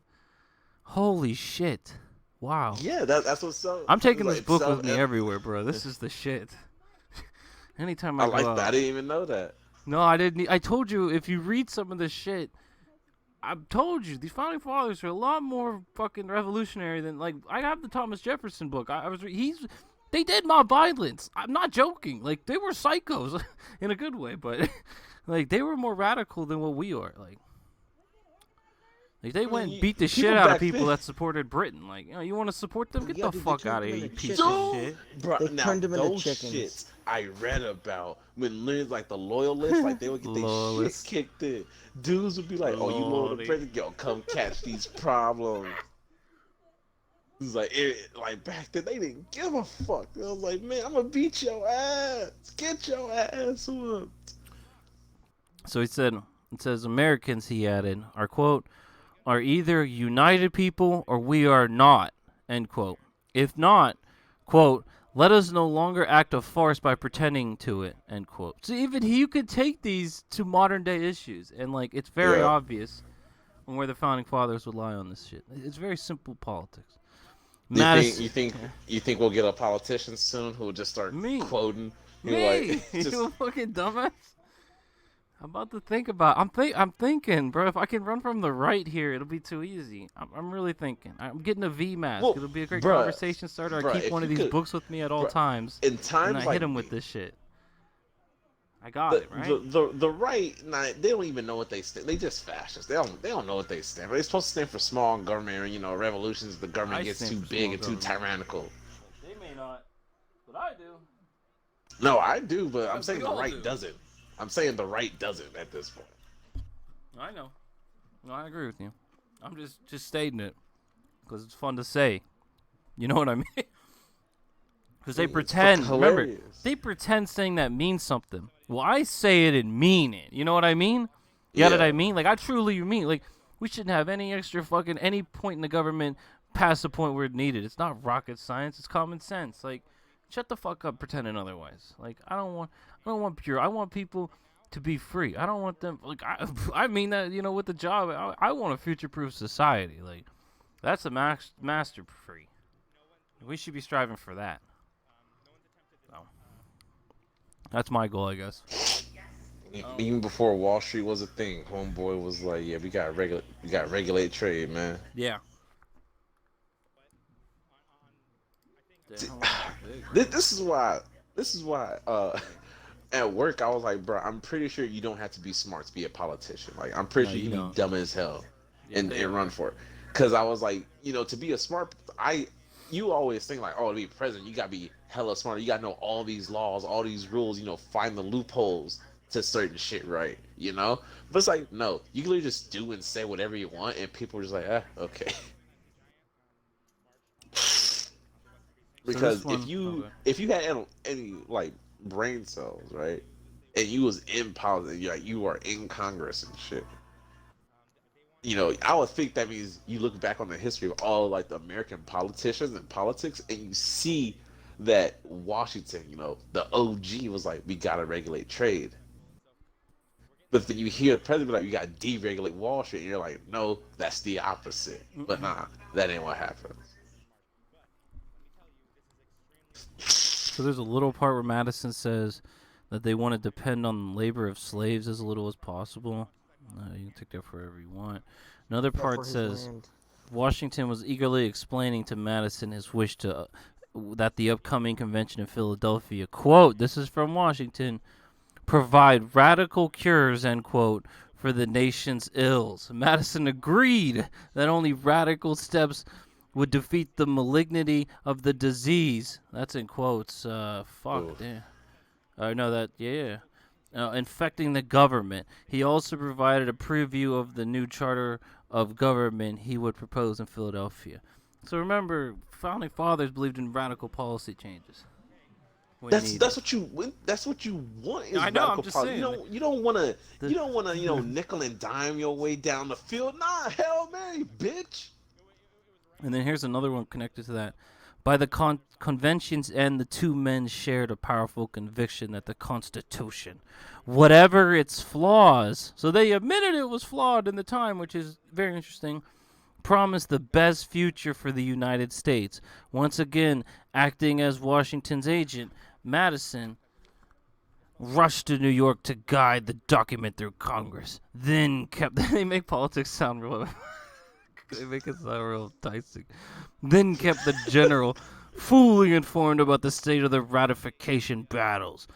Holy shit. Wow. Yeah, that's what's so. I'm taking this book with me everywhere, bro. This is the shit. Anytime I go like out. that. I didn't even know that. No, I didn't. I told you, if you read some of this shit, I've told you, these founding fathers are a lot more fucking revolutionary than, like, I have the Thomas Jefferson book. They did mob violence. I'm not joking. Like, they were psychos in a good way, but like, they were more radical than what we are. Like they went and beat the shit out of people that supported Britain. Like, you want to support them? Get the fuck out of here, you piece of shit. Bro, they turned them into chickens. Shits I read about when like the loyalists, like they would get their shit kicked in. Dudes would be like, "Oh, you loyal to Britain? Yo, come catch these problems." It's like back then they didn't give a fuck. I was like, man, I'm gonna beat your ass. Get your ass whooped. So it says Americans, he added, are, quote, are either united people or we are not, end quote. If not, quote, let us no longer act a farce by pretending to it, end quote. So even you could take these to modern day issues, and like it's very obvious on where the founding fathers would lie on this shit. It's very simple politics. You think we'll get a politician soon who will just start quoting? Me? You fucking dumbass. I'm about to think about. I'm thinking, bro. If I can run from the right here, it'll be too easy. I'm really thinking. I'm getting a V mask. It'll be a great conversation starter. I keep one of these books with me at all times. In times, and I hit him with this shit. I got it right. The right, they don't even know what they stand. They just fascists. They don't know what they stand for. They're supposed to stand for small government. Revolutions. The government gets too big and too tyrannical. They may not, but I do. No, I do, but I'm saying the right doesn't. I'm saying the right doesn't at this point. I know. No, I agree with you. I'm just stating it because it's fun to say. You know what I mean? Because they It's pretend, fucking remember, hilarious. they pretend saying that means something. Well, I say it and mean it. You know what I mean? You got what I mean? Like, I truly mean, like, we shouldn't have any extra fucking, any point in the government past the point where it's needed. It's not rocket science. It's common sense. Like, shut the fuck up pretending otherwise. Like, I don't want pure. I want people to be free. I don't want them, like, I mean that, you know, with the job. I want a future-proof society. Like, that's the master free. We should be striving for that. So, that's my goal, I guess. Even before Wall Street was a thing, homeboy was like, "Yeah, we got regulate trade, man." Yeah. This is why. At work, I was like, bro, I'm pretty sure you don't have to be smart to be a politician. Like, I'm pretty sure you can be dumb as hell and run for it. Because I was like, you know, to be a smart, you always think like, oh, to be president, you gotta be hella smart. You gotta know all these laws, all these rules. You know, find the loopholes to certain shit, right? You know, but it's like, no, you can literally just do and say whatever you want, and people are just like, okay. Because if you had any like brain cells, right, and you was in politics, like you are in Congress and shit, you know, I would think that means you look back on the history of all like the American politicians and politics, and you see that Washington, you know, the OG was like, we gotta regulate trade. But then you hear the president be like, you gotta deregulate Wall Street, and you're like, no, that's the opposite. But nah, that ain't what happened. So there's a little part where Madison says that they want to depend on the labor of slaves as little as possible. You can take that for whatever you want. Another part says Washington was eagerly explaining to Madison his wish to that the upcoming convention in Philadelphia, quote, this is from Washington, provide radical cures, end quote, for the nation's ills. Madison agreed that only radical steps would defeat the malignity of the disease. That's in quotes. Damn. Infecting the government. He also provided a preview of the new charter of government he would propose in Philadelphia. So remember, founding fathers believed in radical policy changes. That's what you want is I know, radical I'm just policy. saying, You don't want to nickel and dime your way down the field. Nah, hell Mary, bitch. And then here's another one connected to that. By the convention's end, the two men shared a powerful conviction that the Constitution, whatever its flaws, so they admitted it was flawed in the time, which is very interesting, promised the best future for the United States. Once again, acting as Washington's agent, Madison rushed to New York to guide the document through Congress. Then they make politics sound real. They make it sound real enticing. Then kept the general fully informed about the state of the ratification battles.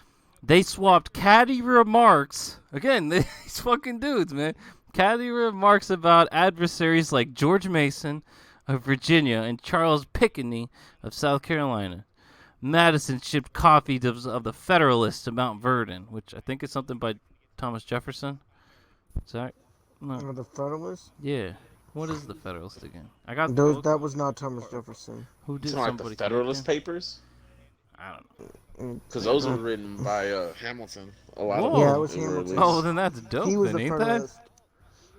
They swapped catty remarks. Again, these fucking dudes, man. Catty remarks about adversaries like George Mason of Virginia and Charles Pickney of South Carolina. Madison shipped copies of the Federalist to Mount Vernon, which I think is something by Thomas Jefferson. Is that? No. The Federalist? Yeah. What is the Federalist again? I got that was not Thomas Jefferson. Who did like the Federalist Papers? I don't know. Because those were written by Hamilton. A lot of them. Yeah, it was Hamilton. Oh, then that's dope. He was then, the ain't Federalist. that?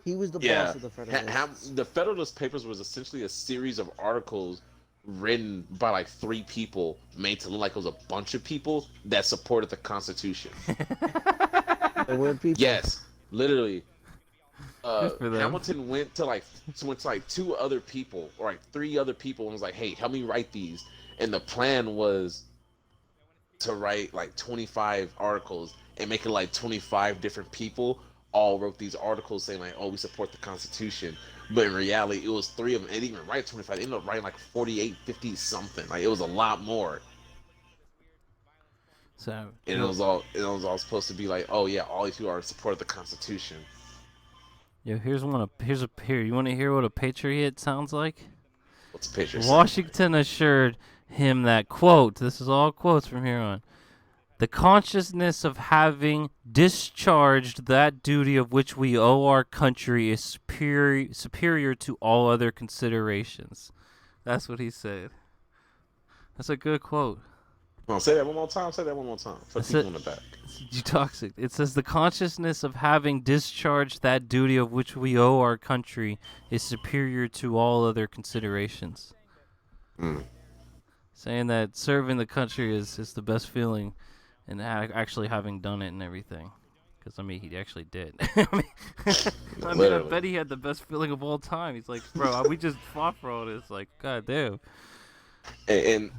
He was the boss of the Federalist. The Federalist Papers was essentially a series of articles written by like 3 people, made to look like it was a bunch of people that supported the Constitution. They were people. Yes, literally. Hamilton went to like 2 other people or like 3 other people and was like, "Hey, help me write these." And the plan was to write like 25 articles and make it like 25 different people all wrote these articles saying like, "Oh, we support the Constitution." But in reality, it was 3 of them. They didn't even write 25. They ended up writing like 48, 50 something. Like it was a lot more. So and it was all supposed to be like, "Oh yeah, all these people are in support of the Constitution." Yo, here. You want to hear what a patriot sounds like? What's a patriot? Washington assured him that, quote, this is all quotes from here on, the consciousness of having discharged that duty of which we owe our country is superior to all other considerations. That's what he said. That's a good quote. Oh, say that one more time. Say that one more time for the people in the back. You toxic. It says the consciousness of having discharged that duty of which we owe our country is superior to all other considerations. Saying that serving the country is the best feeling, and actually having done it and everything. Because, I mean, he actually did. I bet he had the best feeling of all time. He's like, bro, we just fought for all this. Like, god damn. And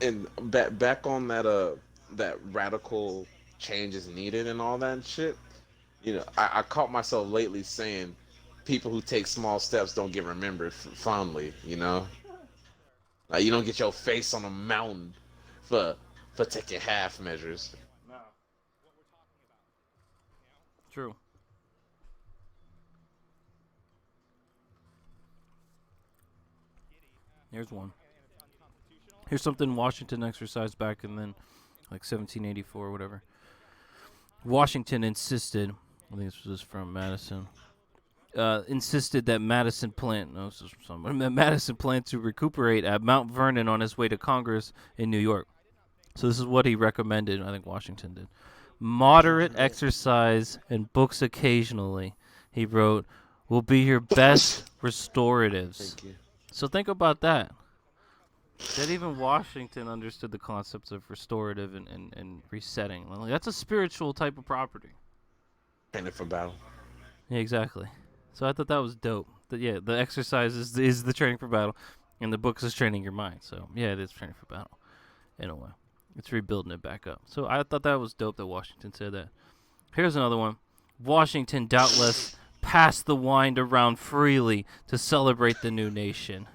back on that radical change is needed and all that shit. You know, I caught myself lately saying people who take small steps don't get remembered fondly. You know, like you don't get your face on a mountain for taking half measures. True. Here's one. Here's something Washington exercised back in then, like 1784 or whatever. Washington insisted, I think this was from Madison, insisted that Madison plan to recuperate at Mount Vernon on his way to Congress in New York. So this is what he recommended, I think Washington did. Moderate exercise and books occasionally, he wrote, will be your best restoratives. Thank you. So think about that. That even Washington understood the concepts of restorative and resetting. Like, that's a spiritual type of property. Training for battle. Yeah, exactly. So I thought that was dope. The exercise is the training for battle, and the books is training your mind. So yeah, it is training for battle, in a way. It's rebuilding it back up. So I thought that was dope that Washington said that. Here's another one. Washington doubtless passed the wine around freely to celebrate the new nation.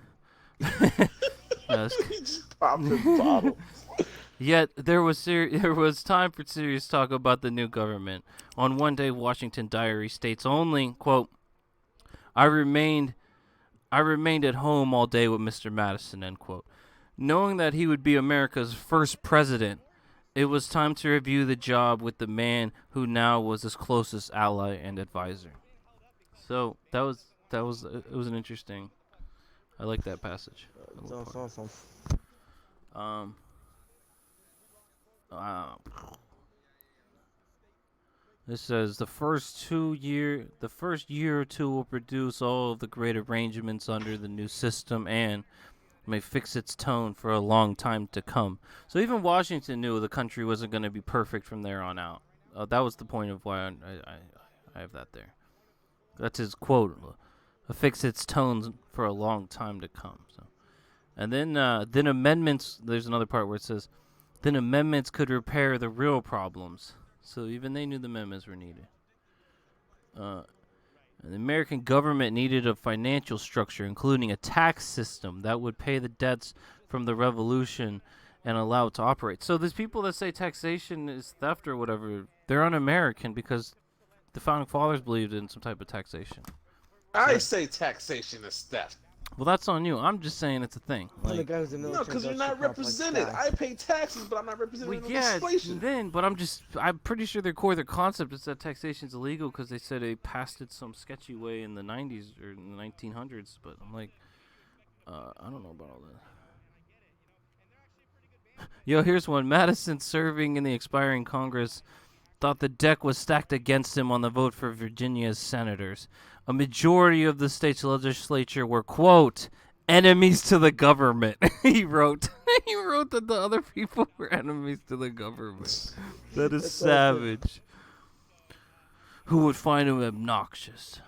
He just popped his bottle. Yet there was time for serious talk about the new government. On one day, Washington diary states only, quote, I remained at home all day with Mr. Madison, end quote. Knowing that he would be America's first president, it was time to review the job with the man who now was his closest ally and advisor. So it was an interesting. I like that passage. That's awesome. This says the first year or two will produce all of the great arrangements under the new system and may fix its tone for a long time to come. So even Washington knew the country wasn't going to be perfect from there on out. That was the point of why I have that there. That's his quote. Fix its tones for a long time to come. So, and then amendments. There's another part where it says, then amendments could repair the real problems. So even they knew the amendments were needed. The American government needed a financial structure, including a tax system that would pay the debts from the Revolution and allow it to operate. So these people that say taxation is theft or whatever, they're un-American because the Founding Fathers believed in some type of taxation. I say taxation is theft. Well, that's on you. I'm just saying it's a thing. Like, the guy who's in the No, because you're not represented. I pay taxes, but I'm not represented in the legislation. But I'm pretty sure their core, their concept is that taxation is illegal because they said they passed it some sketchy way in the 90s or in the 1900s. But I'm like, I don't know about all that. Yo, here's one. Madison, serving in the expiring Congress, thought the deck was stacked against him on the vote for Virginia's senators. A majority of the state's legislature were, quote, enemies to the government. He wrote that the other people were enemies to the government. That is savage. Who would find him obnoxious?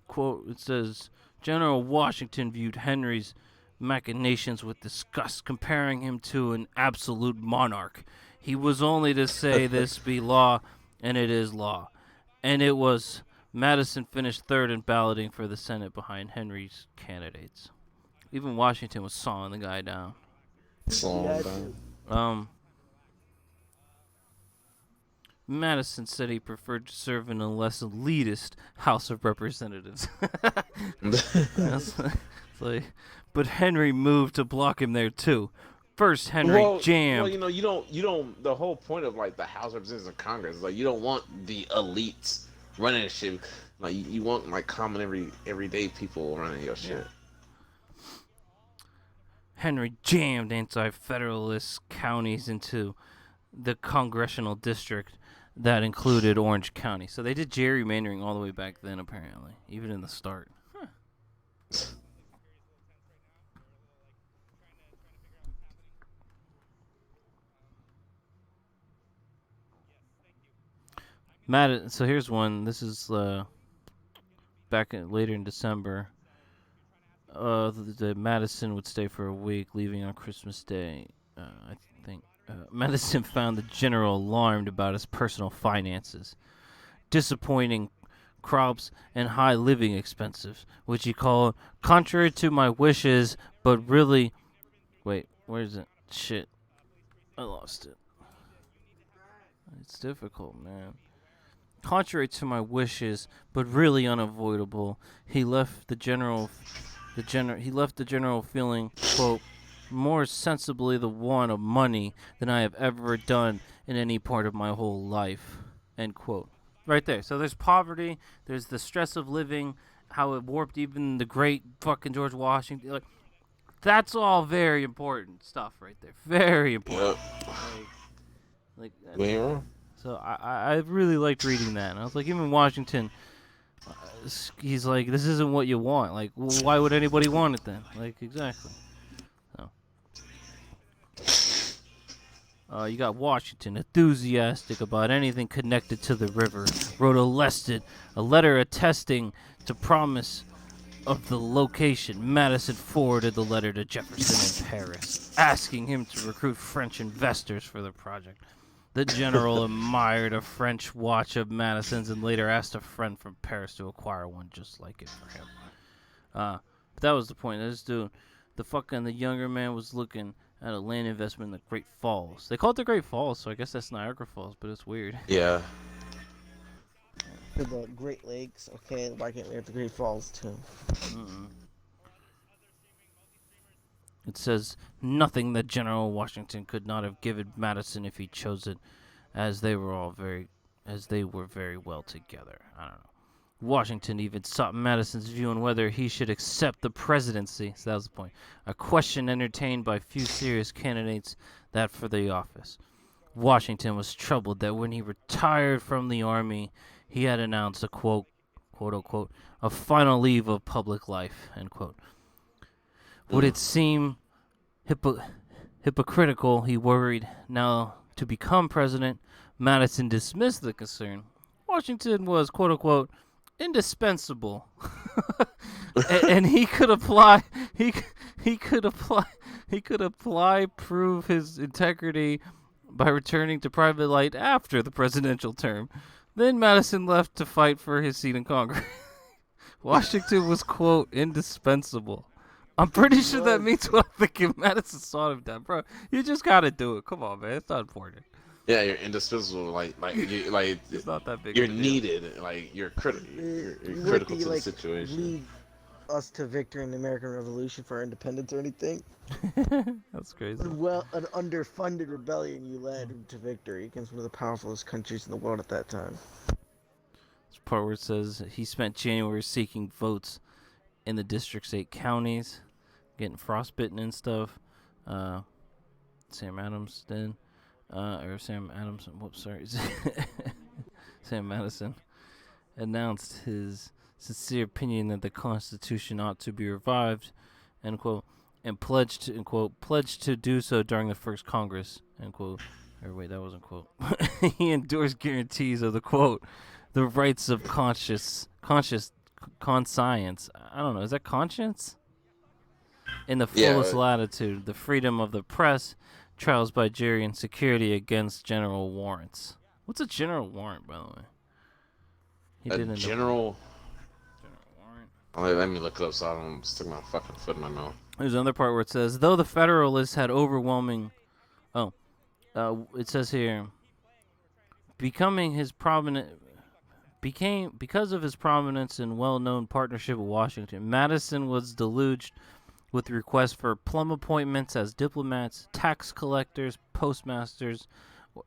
Quote, it says, General Washington viewed Henry's machinations with disgust, comparing him to an absolute monarch. He was only to say this be law, and it is law. And it was. Madison finished third in balloting for the Senate behind Henry's candidates. Even Washington was sawing the guy down. Madison said he preferred to serve in a less elitist House of Representatives. But Henry moved to block him there too. First, Henry jammed. Well, you don't. The whole point of like the House of Representatives and Congress is like you don't want the elites running shit. Like you want like common everyday people running your shit. Henry jammed anti-federalist counties into the congressional district that included Orange County. So they did gerrymandering all the way back then, apparently, even in the start. Huh. So here's one. This is later in December. The Madison would stay for a week, leaving on Christmas Day. I think Madison found the general alarmed about his personal finances, disappointing crops and high living expenses, which he called contrary to my wishes, but really. Wait, where is it? Shit, I lost it. It's difficult, man. Contrary to my wishes, but really unavoidable, he left the general feeling, quote, more sensibly the want of money than I have ever done in any part of my whole life, end quote. Right there. So there's poverty, there's the stress of living, how it warped even the great fucking George Washington. Like, that's all very important stuff right there. Very important. Yep. Like so I really liked reading that. And I was like, even Washington, he's like, this isn't what you want. Like, why would anybody want it then? Like, exactly. So. You got Washington, enthusiastic about anything connected to the river, wrote a letter attesting to promise of the location. Madison forwarded the letter to Jefferson in Paris, asking him to recruit French investors for the project. The general admired a French watch of Madison's and later asked a friend from Paris to acquire one just like it for him. But that was the point. The younger man was looking at a land investment in the Great Falls. They call it the Great Falls, so I guess that's Niagara Falls, but it's weird. Yeah. For the Great Lakes, okay, why can't we have the Great Falls too? It says nothing that General Washington could not have given Madison if he chose it, as they were very well together. I don't know. Washington even sought Madison's view on whether he should accept the presidency. So that was the point. A question entertained by few serious candidates that for the office. Washington was troubled that when he retired from the army, he had announced a quote unquote, a final leave of public life, end quote. Would it seem hypocritical, he worried, now to become president? Madison dismissed the concern. Washington was, quote unquote, indispensable, and he could apply. Prove his integrity by returning to private life after the presidential term. Then Madison left to fight for his seat in Congress. Washington was, quote, indispensable. I'm pretty sure that means what I'm thinking. Madison saw him down, bro. You just gotta do it. Come on, man. It's not important. Yeah, you're indispensable. Like it's not that big. You're needed. Like you're critical. You're critical to the situation. Lead us to victory in the American Revolution for our independence or anything? That's crazy. Well, an underfunded rebellion you led to victory against one of the powerfulest countries in the world at that time. This part where it says he spent January seeking votes in the district's 8 counties, getting frostbitten and stuff. Sam Madison, announced his sincere opinion that the Constitution ought to be revived, end quote, and pledged to do so during the first Congress, end quote. Or wait, that wasn't quote. He endorsed guarantees of the quote, the rights of conscience. I don't know. Is that conscience? In the fullest latitude, the freedom of the press, trials by jury, and security against general warrants. What's a general warrant, by the way? General warrant. Let me look it up so I don't stick my fucking foot in my mouth. There's another part where it says, though the Federalists had overwhelming. It says here, because of his prominence and well-known partnership with Washington, Madison was deluged with requests for plum appointments as diplomats, tax collectors, postmasters,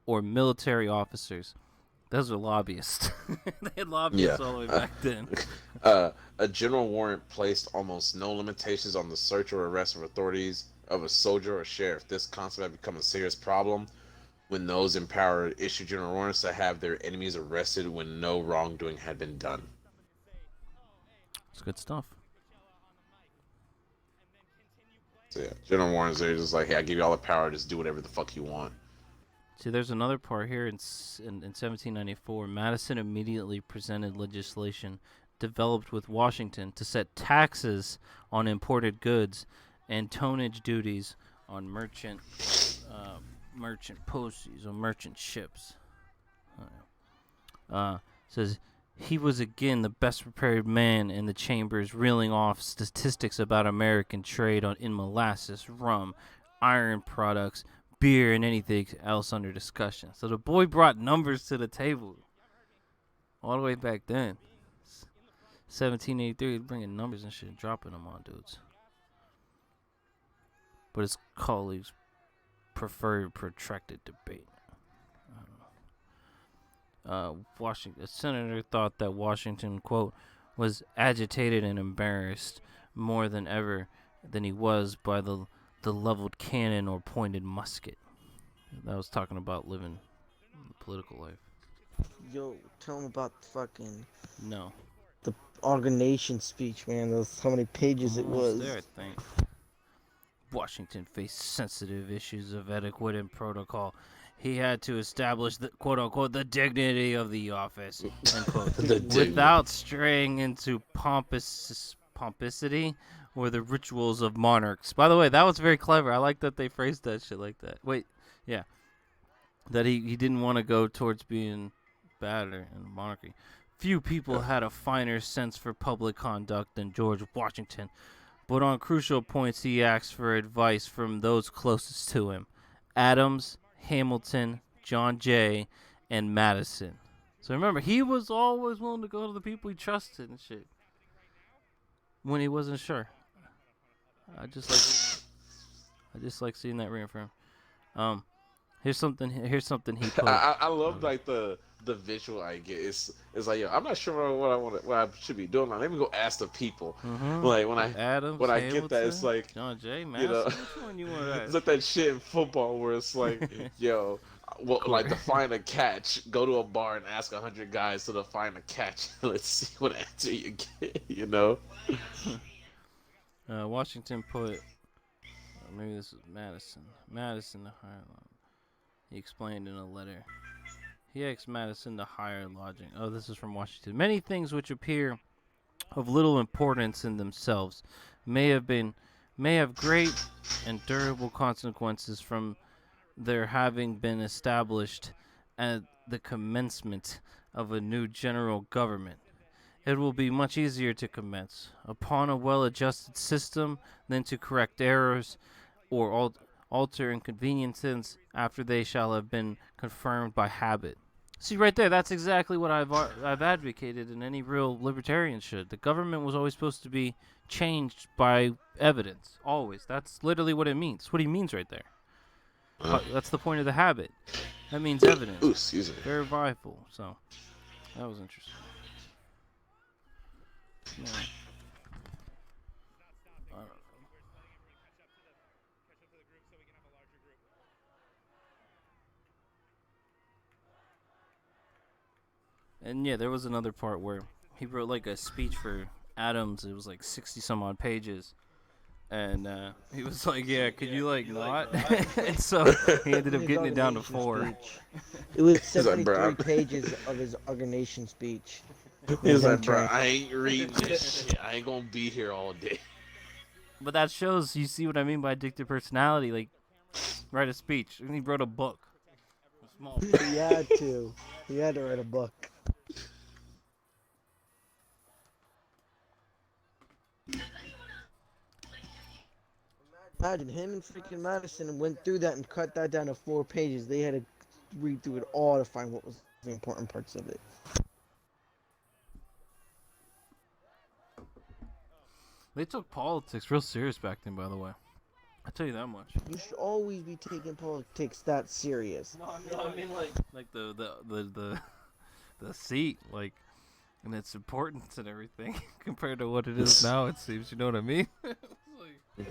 or military officers. Those are lobbyists. They had lobbyists all the way back then. A general warrant placed almost no limitations on the search or arrest of authorities of a soldier or sheriff. This concept had become a serious problem when those in power issued general orders to have their enemies arrested when no wrongdoing had been done. It's good stuff. So yeah, general warrants are just like, hey, I give you all the power, just do whatever the fuck you want. See, there's another part here in 1794. Madison immediately presented legislation developed with Washington to set taxes on imported goods and tonnage duties on merchant posties or merchant ships. Says he was again the best prepared man in the chambers, reeling off statistics about American trade in molasses, rum, iron products, beer, and anything else under discussion. So the boy brought numbers to the table all the way back then. 1783, bringing numbers and shit, dropping them on dudes. But his colleagues preferred protracted debate. Washington, a senator thought that Washington, quote, was agitated and embarrassed more than ever than he was by the leveled cannon or pointed musket. That was talking about living political life. Yo, tell him about the fucking No. the organization speech, man. Those how many pages it was. There, I think. Washington faced sensitive issues of etiquette and protocol. He had to establish the quote unquote the dignity of the office, unquote, without straying into pomposity or the rituals of monarchs. By the way, that was very clever. I like that they phrased that shit like that. Wait, yeah, that he didn't want to go towards being bad in monarchy. Few people had a finer sense for public conduct than George Washington, but on crucial points he asked for advice from those closest to him: Adams, Hamilton, John Jay, and Madison. So remember, he was always willing to go to the people he trusted and shit when he wasn't sure. I just like seeing that reaffirmed. Here's something he put. I love like the visual I get. It's like, yo, I'm not sure what I should be doing. Like, let me go ask the people. Like when I Hamilton, get that, it's like John Jay, Madison. Which one you want to ask? It's like that shit in football where it's like, yo, well, like to find a catch, go to a bar and ask 100 guys to find a catch. Let's see what answer you get. You know. Washington put. Maybe this is Madison. Madison the higher lodging. He explained in a letter. He asked Madison the higher lodging. Oh, this is from Washington. Many things which appear of little importance in themselves may have great and durable consequences from their having been established at the commencement of a new general government. It will be much easier to commence upon a well-adjusted system than to correct errors or alter inconveniences after they shall have been confirmed by habit. See, right there, that's exactly what I've advocated, and any real libertarian should. The government was always supposed to be changed by evidence, always. That's literally what it means. That's what he means right there. That's the point of the habit. That means evidence. Ooh, excuse me. Verifiable. So that was interesting. Yeah. And yeah, there was another part where he wrote like a speech for Adams. It was like 60 some odd pages. And he was like, yeah, could you like not? And so he ended up getting it down to 4. It was 73 pages of his organization speech. He's like, bro, I ain't reading this shit. I ain't gonna be here all day. But that shows, you see what I mean by addictive personality. Like, write a speech. And he wrote a book. A small book. He had to. He had to write a book. Imagine him and freaking Madison went through that and cut that down to 4 pages. They had to read through it all to find what was the important parts of it. They took politics real serious back then, by the way. I'll tell you that much. You should always be taking politics that serious. No, I mean like the seat, like, and its importance and everything compared to what it is now. It seems, you know what I mean? It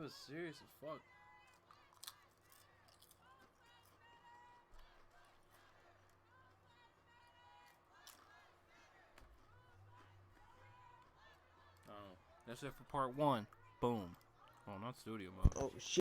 was serious as fuck. Oh, that's it for part 1. Boom. Oh, not studio mode. Oh shit.